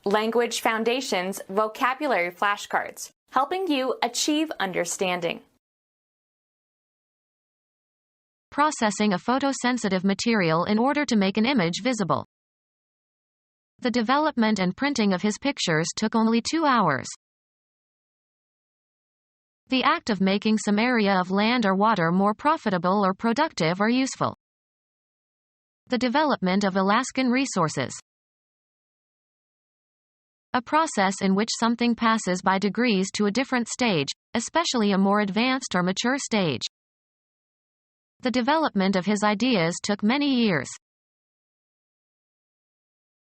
Language Foundations Vocabulary Flashcards, helping you achieve understanding. Processing a photosensitive material in order to make an image visible. The development and printing of his pictures took only 2 hours. The act of making some area of land or water more profitable or productive or useful. The development of Alaskan resources. A process in which something passes by degrees to a different stage, especially a more advanced or mature stage. The development of his ideas took many years.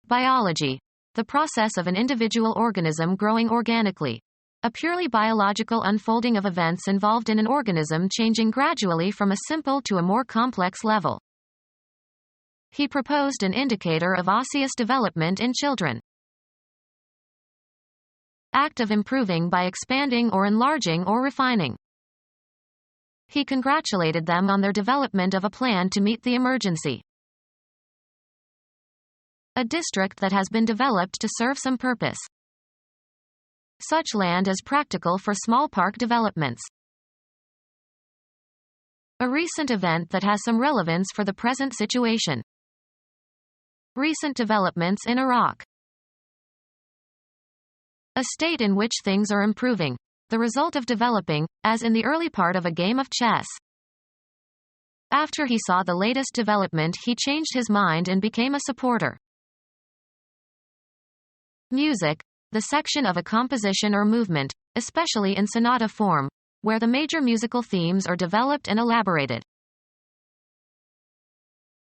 Biology. The process of an individual organism growing organically. A purely biological unfolding of events involved in an organism changing gradually from a simple to a more complex level. He proposed an indicator of osseous development in children. Act of improving by expanding or enlarging or refining. He congratulated them on their development of a plan to meet the emergency. A district that has been developed to serve some purpose. Such land as practical for small park developments. A recent event that has some relevance for the present situation. Recent developments in Iraq. A state in which things are improving, the result of developing, as in the early part of a game of chess. After he saw the latest development, he changed his mind and became a supporter. Music. The section of a composition or movement, especially in sonata form, where the major musical themes are developed and elaborated.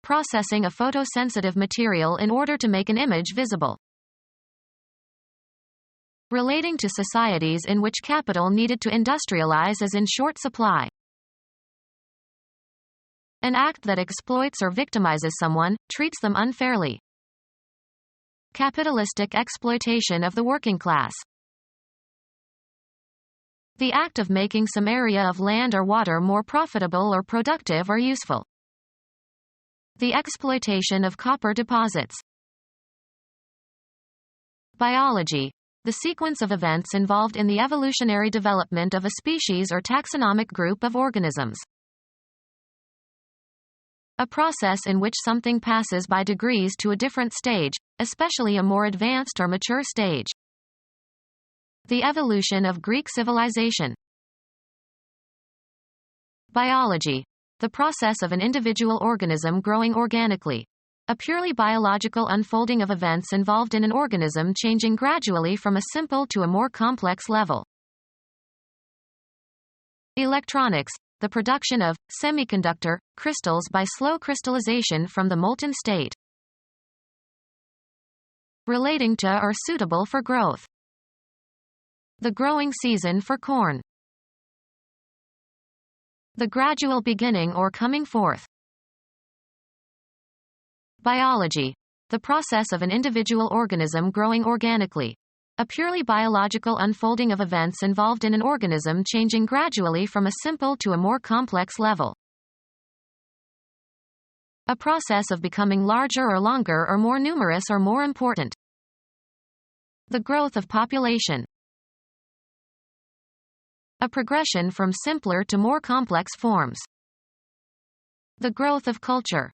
Processing a photosensitive material in order to make an image visible. Relating to societies in which capital needed to industrialize is in short supply. An act that exploits or victimizes someone, treats them unfairly. Capitalistic exploitation of the working class. The act of making some area of land or water more profitable or productive or useful. The exploitation of copper deposits. Biology. The sequence of events involved in the evolutionary development of a species or taxonomic group of organisms. A process in which something passes by degrees to a different stage, especially a more advanced or mature stage. The evolution of Greek civilization. Biology. The process of an individual organism growing organically. A purely biological unfolding of events involved in an organism changing gradually from a simple to a more complex level. Electronics. The production of semiconductor crystals by slow crystallization from the molten state. Relating to or suitable for growth. The growing season for corn. The gradual beginning or coming forth. Biology. The process of an individual organism growing organically. A purely biological unfolding of events involved in an organism changing gradually from a simple to a more complex level. A process of becoming larger or longer or more numerous or more important. The growth of population. A progression from simpler to more complex forms. The growth of culture.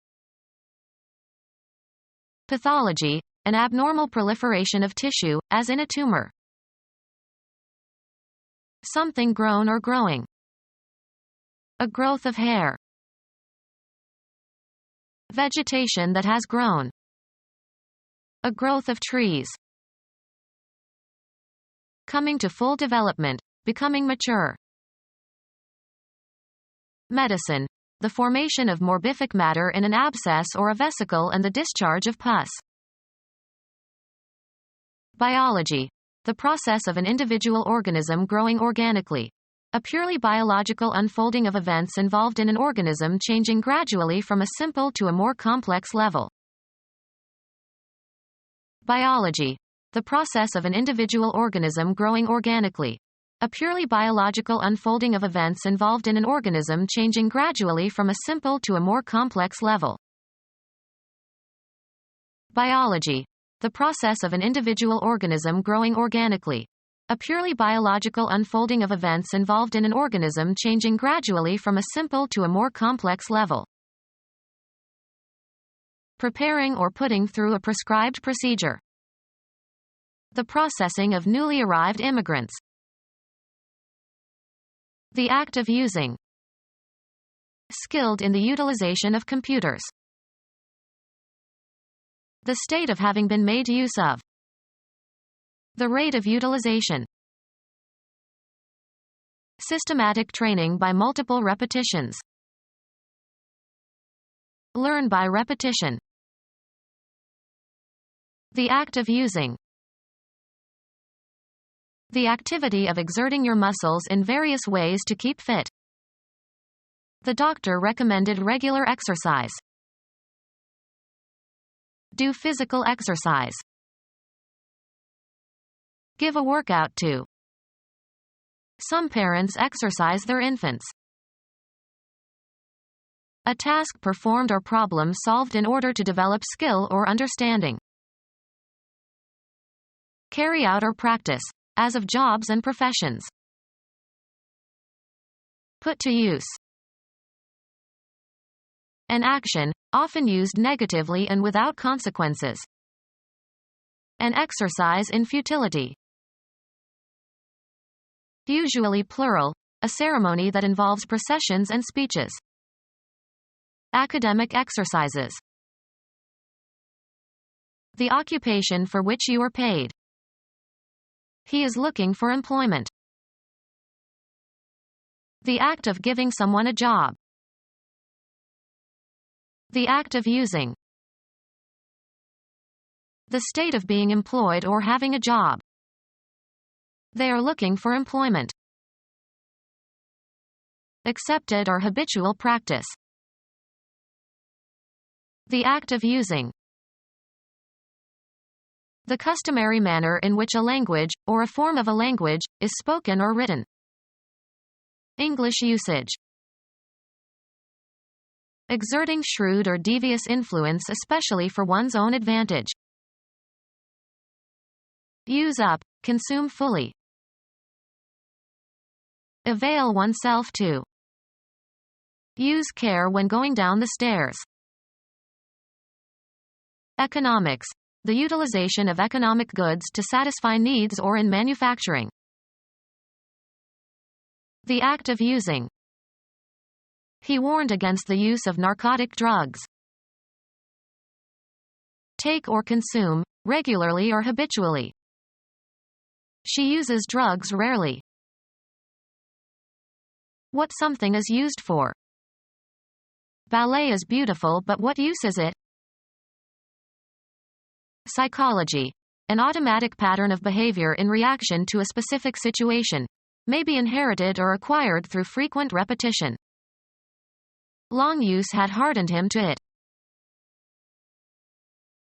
Pathology. An abnormal proliferation of tissue, as in a tumor. Something grown or growing. A growth of hair. Vegetation that has grown. A growth of trees. Coming to full development, becoming mature. Medicine. The formation of morbific matter in an abscess or a vesicle and the discharge of pus. Biology. The process of an individual organism growing organically. A purely biological unfolding of events involved in an organism changing gradually from a simple to a more complex level. Biology. The process of an individual organism growing organically. A purely biological unfolding of events involved in an organism changing gradually from a simple to a more complex level. Biology. the process of an individual organism growing organically. A purely biological unfolding of events involved in an organism changing gradually from a simple to a more complex level. Preparing or putting through a prescribed procedure. The processing of newly arrived immigrants. The act of using. Skilled in the utilization of computers. The state of having been made use of. The rate of utilization. Systematic training by multiple repetitions. Learn by repetition. The act of using. The activity of exerting your muscles in various ways to keep fit. The doctor recommended regular exercise. Do physical exercise. Give a workout to. Some parents exercise their infants. A task performed or problem solved in order to develop skill or understanding. Carry out or practice, as of jobs and professions. Put to use. An action, often used negatively and without consequences. An exercise in futility. Usually plural, a ceremony that involves processions and speeches. Academic exercises. The occupation for which you are paid. He is looking for employment. The act of giving someone a job. The act of using. The state of being employed or having a job. They are looking for employment. Accepted or habitual practice. The act of using. The customary manner in which a language, or a form of a language, is spoken or written. English usage. Exerting shrewd or devious influence especially for one's own advantage. Use up, consume fully. Avail oneself to. Use care when going down the stairs. Economics. The utilization of economic goods to satisfy needs or in manufacturing. The act of using. He warned against the use of narcotic drugs. Take or consume, regularly or habitually. She uses drugs rarely. What something is used for. Ballet is beautiful, but what use is it? Psychology. An automatic pattern of behavior in reaction to a specific situation. May be inherited or acquired through frequent repetition. Long use had hardened him to it.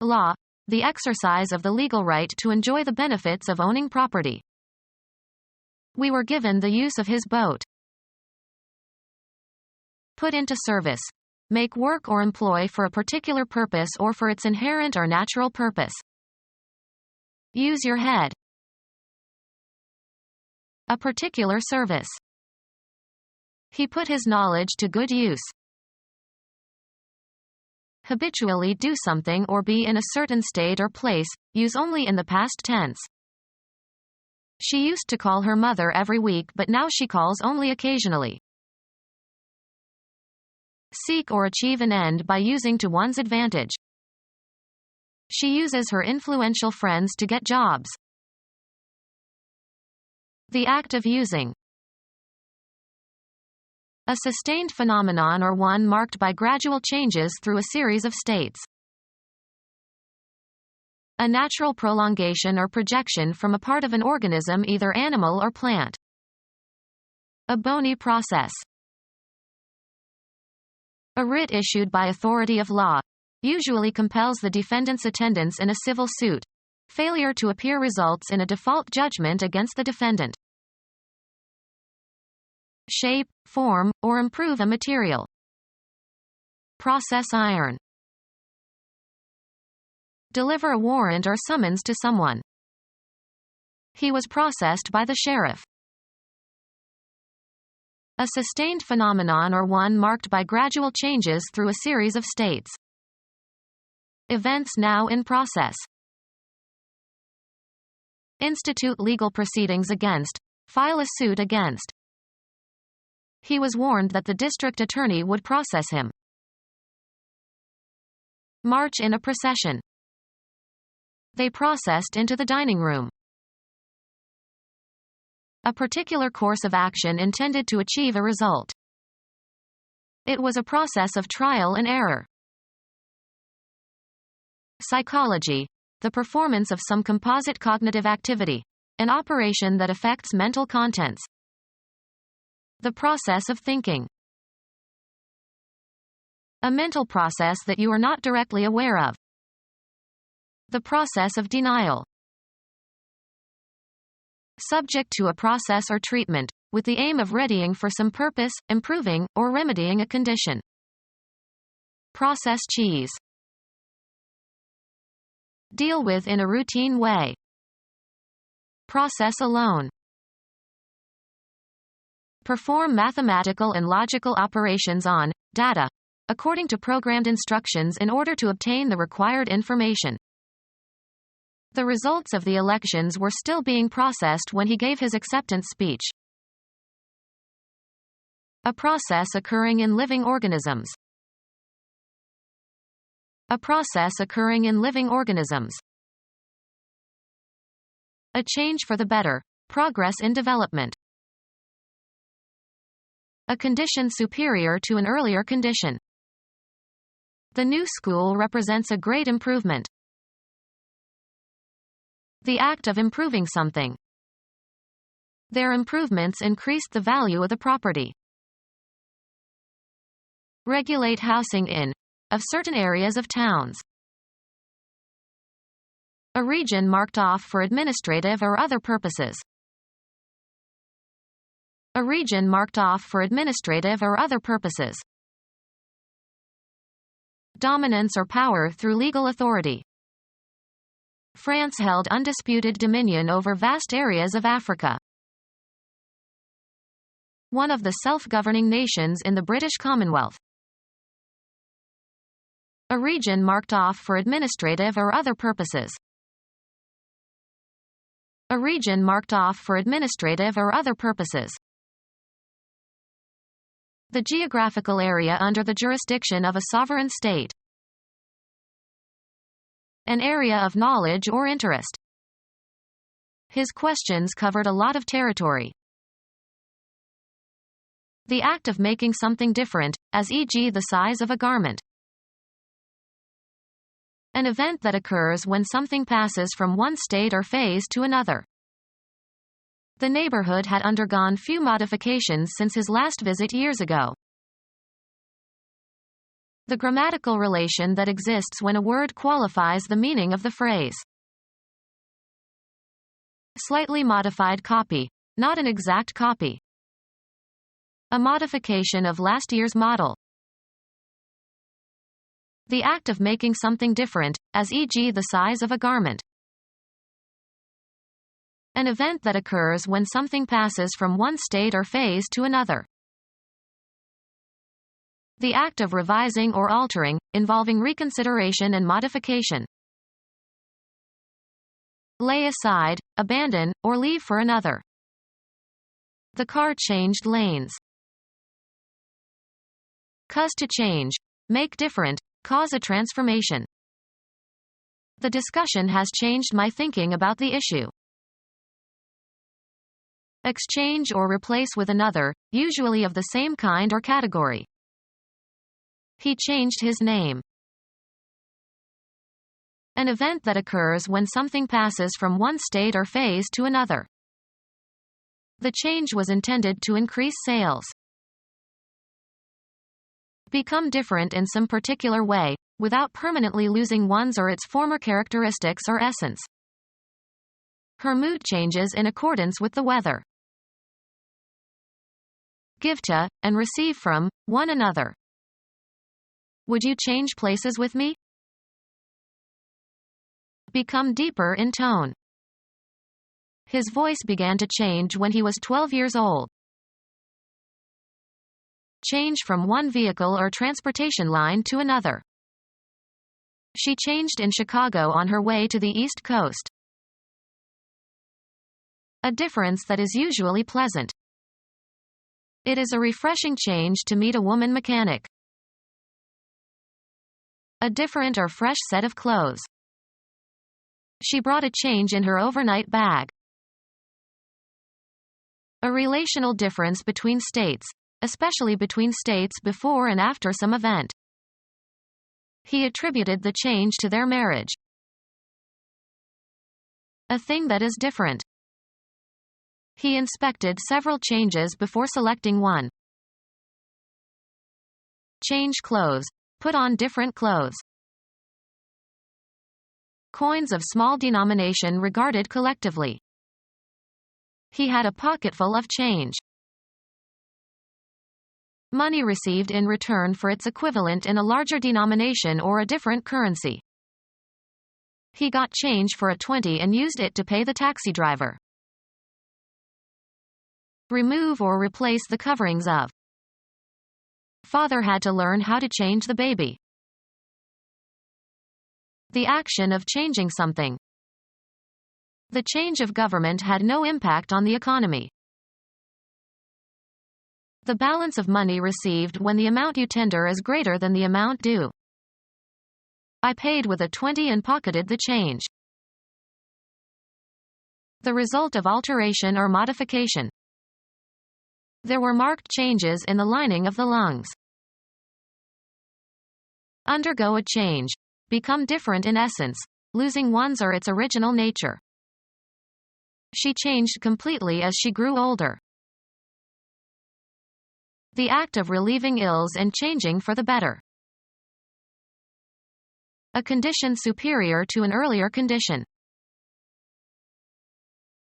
Law. The exercise of the legal right to enjoy the benefits of owning property. We were given the use of his boat. Put into service. Make work or employ for a particular purpose or for its inherent or natural purpose. Use your head. A particular service. He put his knowledge to good use. Habitually do something or be in a certain state or place, use only in the past tense. She used to call her mother every week, but now she calls only occasionally. Seek or achieve an end by using to one's advantage. She uses her influential friends to get jobs. The act of using. A sustained phenomenon or one marked by gradual changes through a series of states. A natural prolongation or projection from a part of an organism, either animal or plant. A bony process. A writ issued by authority of law. Usually compels the defendant's attendance in a civil suit. Failure to appear results in a default judgment against the defendant. Shape, form, or improve a material. Process iron. Deliver a warrant or summons to someone. He was processed by the sheriff. A sustained phenomenon or one marked by gradual changes through a series of states. Events now in process. Institute legal proceedings against. File a suit against. He was warned that the district attorney would process him. March in a procession. They processed into the dining room. A particular course of action intended to achieve a result. It was a process of trial and error. Psychology. The performance of some composite cognitive activity. An operation that affects mental contents. The process of thinking. A mental process that you are not directly aware of. The process of denial. Subject to a process or treatment, with the aim of readying for some purpose, improving, or remedying a condition. Process cheese. Deal with in a routine way. Process alone. Perform mathematical and logical operations on data, according to programmed instructions in order to obtain the required information. The results of the elections were still being processed when he gave his acceptance speech. A process occurring in living organisms. A process occurring in living organisms. A change for the better. Progress in development. A condition superior to an earlier condition. The new school represents a great improvement. The act of improving something. Their improvements increased the value of the property. Regulate housing in. Of certain areas of towns. A region marked off for administrative or other purposes. A region marked off for administrative or other purposes. Dominance or power through legal authority. France held undisputed dominion over vast areas of Africa. One of the self-governing nations in the British Commonwealth. A region marked off for administrative or other purposes. A region marked off for administrative or other purposes. The geographical area under the jurisdiction of a sovereign state. An area of knowledge or interest. His questions covered a lot of territory. The act of making something different, as e.g. the size of a garment. An event that occurs when something passes from one state or phase to another. The neighborhood had undergone few modifications since his last visit years ago. The grammatical relation that exists when a word qualifies the meaning of the phrase. Slightly modified copy. Not an exact copy. A modification of last year's model. The act of making something different, as e.g. the size of a garment. An event that occurs when something passes from one state or phase to another. The act of revising or altering, involving reconsideration and modification. Lay aside, abandon, or leave for another. The car changed lanes. Cause to change. Make different. Cause a transformation. The discussion has changed my thinking about the issue. Exchange or replace with another, usually of the same kind or category. He changed his name. An event that occurs when something passes from one state or phase to another. The change was intended to increase sales. Become different in some particular way, without permanently losing one's or its former characteristics or essence. Her mood changes in accordance with the weather. Give to, and receive from, one another. Would you change places with me? Become deeper in tone. His voice began to change when he was 12 years old. Change from one vehicle or transportation line to another. She changed in Chicago on her way to the East Coast. A difference that is usually pleasant. It is a refreshing change to meet a woman mechanic. A different or fresh set of clothes. She brought a change in her overnight bag. A relational difference between states, especially between states before and after some event. He attributed the change to their marriage. A thing that is different. He inspected several changes before selecting one. Change clothes. Put on different clothes. Coins of small denomination regarded collectively. He had a pocketful of change. Money received in return for its equivalent in a larger denomination or a different currency. He got change for a 20 and used it to pay the taxi driver. Remove or replace the coverings of. Father had to learn how to change the baby. The action of changing something. The change of government had no impact on the economy. The balance of money received when the amount you tender is greater than the amount due. I paid with a 20 and pocketed the change. The result of alteration or modification. There were marked changes in the lining of the lungs. Undergo a change. Become different in essence, losing one's or its original nature. She changed completely as she grew older. The act of relieving ills and changing for the better. A condition superior to an earlier condition.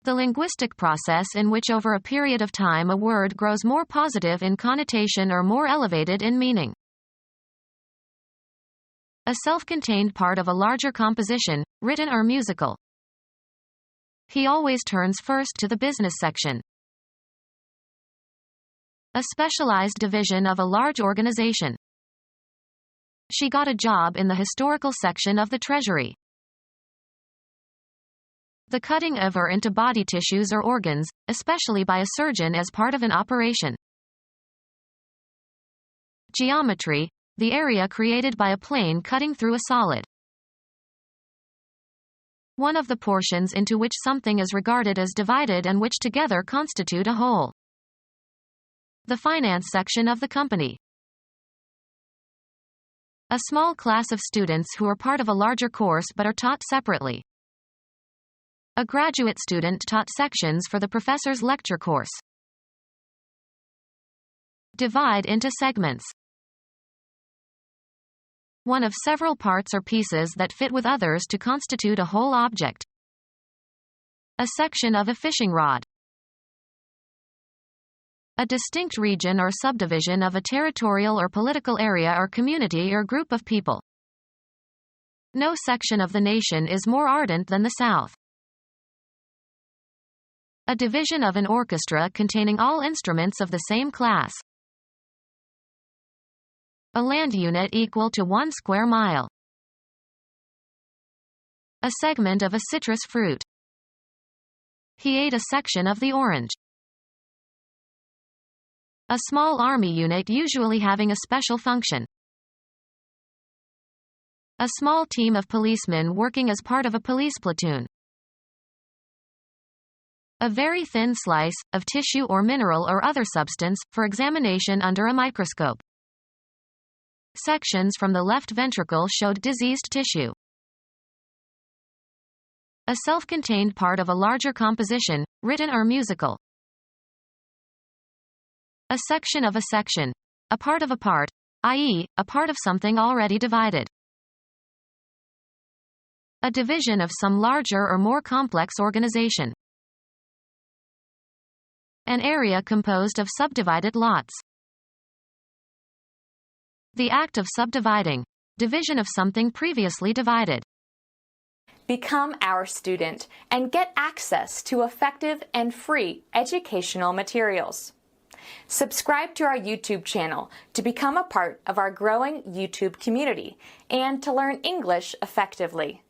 The linguistic process in which over a period of time a word grows more positive in connotation or more elevated in meaning. A self-contained part of a larger composition, written or musical. He always turns first to the business section. A specialized division of a large organization. She got a job in the historical section of the Treasury. The cutting of or into body tissues or organs, especially by a surgeon as part of an operation. Geometry, the area created by a plane cutting through a solid. One of the portions into which something is regarded as divided and which together constitute a whole. The finance section of the company. A small class of students who are part of a larger course but are taught separately. A graduate student taught sections for the professor's lecture course. Divide into segments. One of several parts or pieces that fit with others to constitute a whole object. A section of a fishing rod. A distinct region or subdivision of a territorial or political area or community or group of people. No section of the nation is more ardent than the South. A division of an orchestra containing all instruments of the same class. A land unit equal to 1 square mile. A segment of a citrus fruit. He ate a section of the orange. A small army unit usually having a special function. A small team of policemen working as part of a police platoon. A very thin slice of tissue or mineral or other substance for examination under a microscope. Sections from the left ventricle showed diseased tissue. A self-contained part of a larger composition, written or musical. A section of a section. A part of a part, i.e., a part of something already divided. A division of some larger or more complex organization. An area composed of subdivided lots. The act of subdividing. Division of something previously divided. Become our student and get access to effective and free educational materials. Subscribe to our YouTube channel to become a part of our growing YouTube community and to learn English effectively.